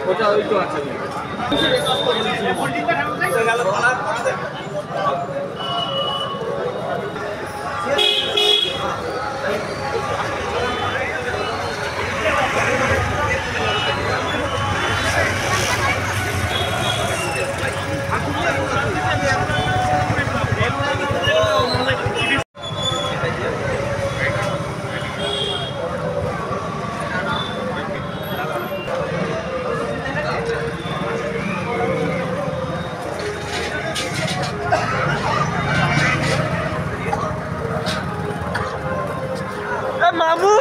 ওটা ওই তো আছে মামু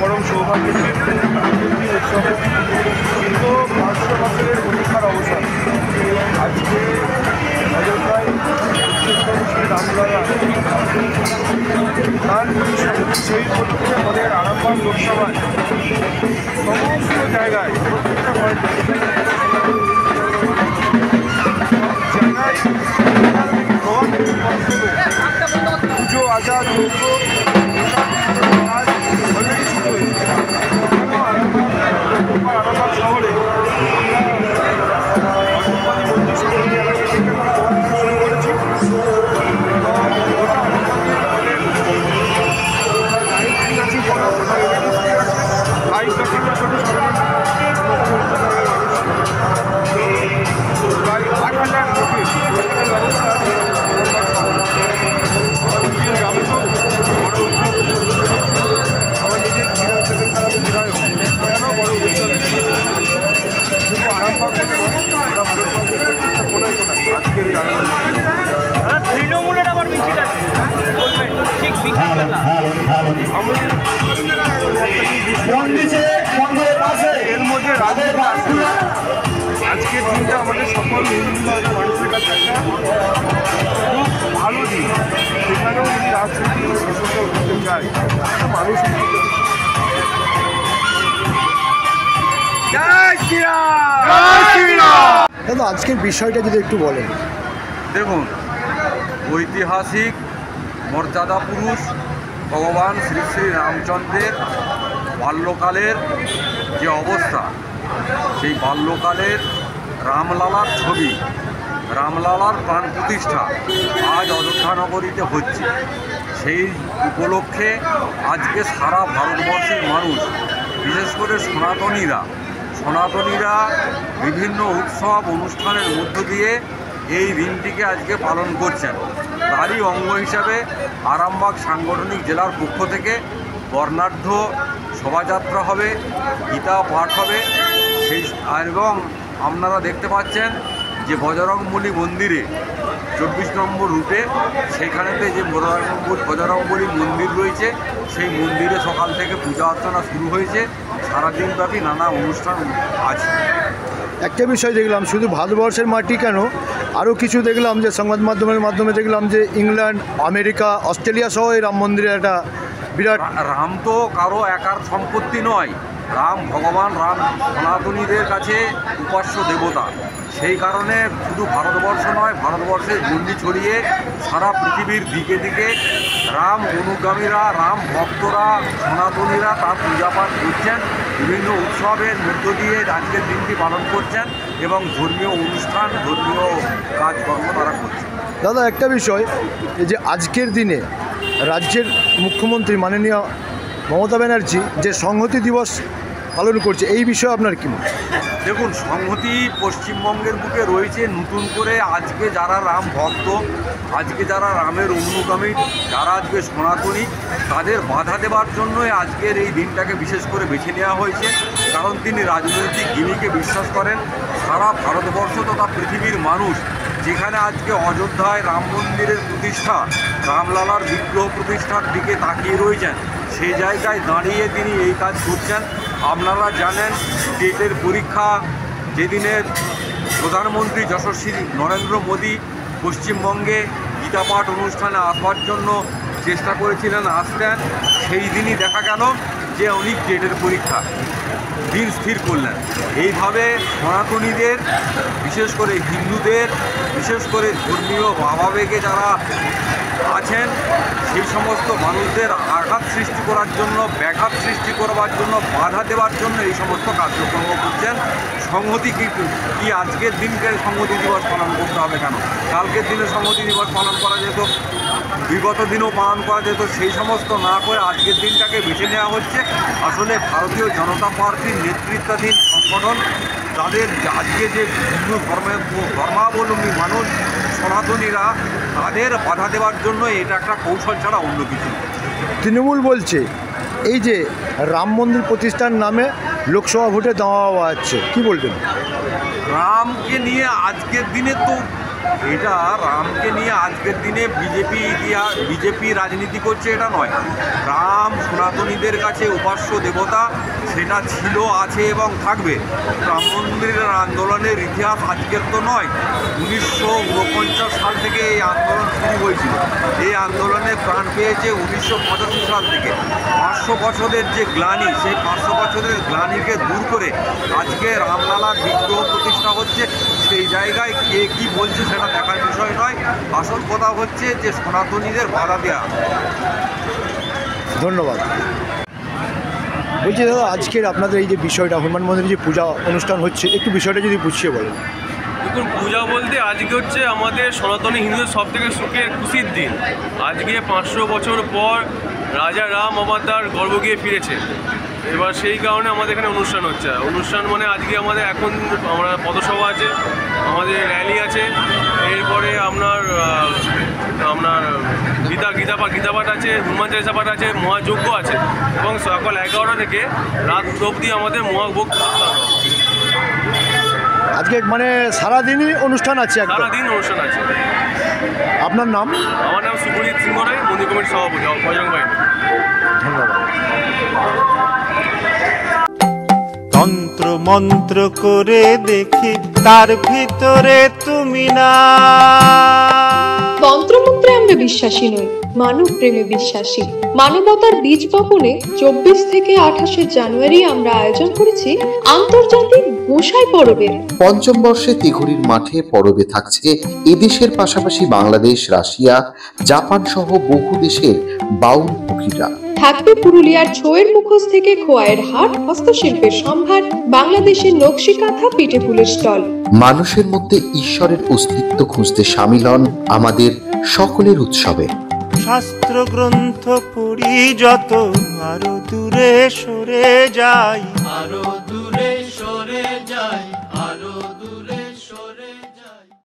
পরম সৌভাগ্য উৎসবে কিন্তু 500 বছরের প্রতীক্ষার অবসান। আজকে অযোধ্যায় রামলালা তার সেই উপলক্ষে আমাদের আরামবাগ লোকসভায় সমস্ত জায়গায় পুজো আজাদ আরামবাগ শহরে শুরু করেছি। প্রায় 8,000 লোকের ব্যবস্থা আমার নিজের বিধায়ক কেন বড় উৎসব শুধু আরামবাগ কোনায় আজকের এই তৃণমূলের আবার মিছিল আছে ঠিক এর মধ্যে আজকের দিনটা আমাদের সকল হিন্দু মানুষের কাছে একটা খুব ভালো দিন। সেখানেও যদি রাজনীতি সচেতন করতে চায় মানুষ দাদা আজকের বিষয়টা যদি একটু বলেন। দেখুন, ঐতিহাসিক মর্যাদা পুরুষ ভগবান শ্রী শ্রী রামচন্দ্রের বাল্যকালের যে অবস্থা, সেই বাল্যকালের রামলালার ছবি, রামলালার প্রাণ প্রতিষ্ঠা আজ অযোধ্যা নগরীতে হচ্ছে। সেই উপলক্ষে আজকে সারা ভারতবর্ষের মানুষ, বিশেষ করে সনাতনীরা বিভিন্ন উৎসব অনুষ্ঠানের মধ্য দিয়ে এই দিনটিকে আজকে পালন করছেন। তারই অঙ্গ হিসাবে আরামবাগ সাংগঠনিক জেলার পক্ষ থেকে বর্ণাঢ্য শোভাযাত্রা হবে, গীতা পাঠ হবে এবং আপনারা দেখতে পাচ্ছেন যে বজরংবলী মন্দিরে 24 নম্বর রুটে সেখানেতে যে বজরংবলী মন্দির রয়েছে, সেই মন্দিরে সকাল থেকে পূজা অর্চনা শুরু হয়েছে। সারাদিনব্যাপী নানা অনুষ্ঠান আছে। একটা বিষয় দেখলাম, শুধু ভারতবর্ষের মাটি কেন, আরও কিছু দেখলাম যে সংবাদ মাধ্যমের মাধ্যমে দেখলাম যে ইংল্যান্ড, আমেরিকা, অস্ট্রেলিয়া সহ এই রাম মন্দিরের একটা বিরাট। রাম তো কারো একার সম্পত্তি নয়, রাম ভগবান, রাম সনাতনীদের কাছে উপাস্য দেবতা। সেই কারণে শুধু ভারতবর্ষ নয়, ভারতবর্ষের গণ্ডি ছড়িয়ে সারা পৃথিবীর দিকে দিকে রাম অনুগামীরা, রাম ভক্তরা, সনাতনীরা তার পূজাপাঠ করছেন, বিভিন্ন উৎসবের মধ্য দিয়ে আজকের দিনটি পালন করছেন এবং ধর্মীয় অনুষ্ঠান, ধর্মীয় কাজকর্ম তারা করছেন। দাদা একটা বিষয়, এই যে আজকের দিনে রাজ্যের মুখ্যমন্ত্রী মাননীয় মমতা ব্যানার্জি যে সংহতি দিবস পালন করছে, এই বিষয়ে আপনার কী মত? দেখুন, সংহতি পশ্চিমবঙ্গের বুকে রয়েছে। নতুন করে আজকে যারা রাম ভক্ত, আজকে যারা রামের অনুগামী, যারা আজকে সনাতনী, তাদের বাধা দেওয়ার জন্যই আজকের এই দিনটাকে বিশেষ করে বেছে নেওয়া হয়েছে। কারণ তিনি রাজনৈতিক গিমিকে বিশ্বাস করেন। সারা ভারতবর্ষ তথা পৃথিবীর মানুষ যেখানে আজকে অযোধ্যায় রাম মন্দিরের প্রতিষ্ঠা, রামলালার বিগ্রহ প্রতিষ্ঠার দিকে তাকিয়ে রয়েছেন, সেই জায়গায় দাঁড়িয়ে তিনি এই কাজ করছেন। আপনারা জানেন, টেটের পরীক্ষা যেদিনের প্রধানমন্ত্রী যশস্বী নরেন্দ্র মোদী পশ্চিমবঙ্গে গীতাপাঠ অনুষ্ঠানে আসবার জন্য চেষ্টা করেছিলেন, আসতেন, সেই দিনই দেখা গেল যে উনি টেটের পরীক্ষা দিন স্থির করলেন। এইভাবে সনাতনীদের, বিশেষ করে হিন্দুদের, বিশেষ করে ধর্মীয় ভাবাবেগে যারা আছেন সেই সমস্ত মানুষদের আঘাত সৃষ্টি করার জন্য, ব্যাঘাত সৃষ্টি করবার জন্য, বাধা দেওয়ার জন্য এই সমস্ত কার্যক্রম করছেন। সংহতি কি আজকের দিনকে সংহতি দিবস পালন করতে হবে কেন? কালকের দিনে সংহতি দিবস পালন করা যেত, বিগত দিনেও পালন করা যেত। সেই সমস্ত না করে আজকের দিনটাকে বেছে নেওয়া হচ্ছে। আসলে ভারতীয় জনতা পার্টির নেতৃত্বাধীন সংগঠন তাদের আজকে যে হিন্দু ধর্মাবলম্বী মানুষ সনাতনীরা, তাদের বাধা দেওয়ার জন্য এটা একটা কৌশল ছাড়া অন্য কিছু। তৃণমূল বলছে এই যে রাম মন্দির প্রতিষ্ঠার নামে লোকসভা ভোটে দেওয়া হচ্ছে, কি বলবেন? রামকে নিয়ে আজকের দিনে তো এটা রামকে নিয়ে আজকের দিনে বিজেপি রাজনীতি করছে এটা নয়। রাম সনাতনীদের কাছে উপাস্য দেবতা, সেটা ছিল, আছে এবং থাকবে। রাম মন্দিরের আন্দোলনের ইতিহাস আজকের তো নয়, 1949 সাল থেকে এই আন্দোলন শুরু হয়েছিল। এই আন্দোলনে প্রাণ পেয়েছে 1985 সাল থেকে। 500 বছরের যে গ্লানি, সেই 500 বছরের গ্লানিকে দূর করে আজকে রামলালার বিগ্রহ প্রতিষ্ঠা হচ্ছে। সেই জায়গায় কে কী বলছে সেটা দেখার বিষয় নয়, আসল কথা হচ্ছে যে সনাতনীদের বাধা দেওয়া। ধন্যবাদ। বলছি দাদা, আজকের আপনাদের এই যে বিষয়টা হনুমান মন্দিরে যে পূজা অনুষ্ঠান হচ্ছে, একটু বিষয়টা যদি বুঝিয়ে বলেন। দেখুন, পূজা বলতে আজকে হচ্ছে আমাদের সনাতনী হিন্দুদের সব থেকে সুখের খুশির দিন। আজকে 500 বছর পর রাজা রাম আবার তার গর্ভ গিয়ে ফিরেছে। এবার সেই কারণে আমাদের এখানে অনুষ্ঠান হচ্ছে। অনুষ্ঠান মানে আজকে আমাদের এখন আমরা পথসভা আছে, আমাদের র্যালি আছে, এরপরে আপনার গীতাপাঠ আছে, হনুমান চালিসা পাঠ আছে, মহাযজ্ঞ আছে এবং সকাল 11টা থেকে রাত অবধি আমাদের মহাভোগ আজকে মানে সারাদিনই অনুষ্ঠান আছে? সারাদিন অনুষ্ঠান আছে। আপনার নাম? আমার নাম সুব্রজিৎ সিংহ রায়, মন্দির কমিটির সভাপতি, বজরং বাহিনী। ধন্যবাদ। তন্ত্র মন্ত্র করে দেখি তার ভিতরে তুমি না। তন্ত্রমন্ত্রে আমরা বিশ্বাসী নই, মানব প্রেমে বিশ্বাসী। মানবতার বীজ বপনে 24 থেকে 28 জানুয়ারি আমরা আয়োজন করেছি আন্তর্জাতিক গোসাই পরবের। পঞ্চম বর্ষে তিঘুরির মাঠে পরবে থাকছে এদেশের পাশাপাশি বাংলাদেশ, রাশিয়া, জাপান সহ বহু দেশের বাউল পুকিরা। থাকবে পুরুলিয়ার ছোয়ের মুখোশ থেকে খোয়াইয়ের হাট, হস্তশিল্পের সম্ভার, বাংলাদেশের নকশি কাঁথা, পিঠে ফুলের স্টল। মানুষের মধ্যে ঈশ্বরের অস্তিত্ব খুঁজতে সামিল হন আমাদের সকলের উৎসবে। শাস্ত্র গ্রন্থ পড়ি যত, আরো দূরে সরে যাই, আরো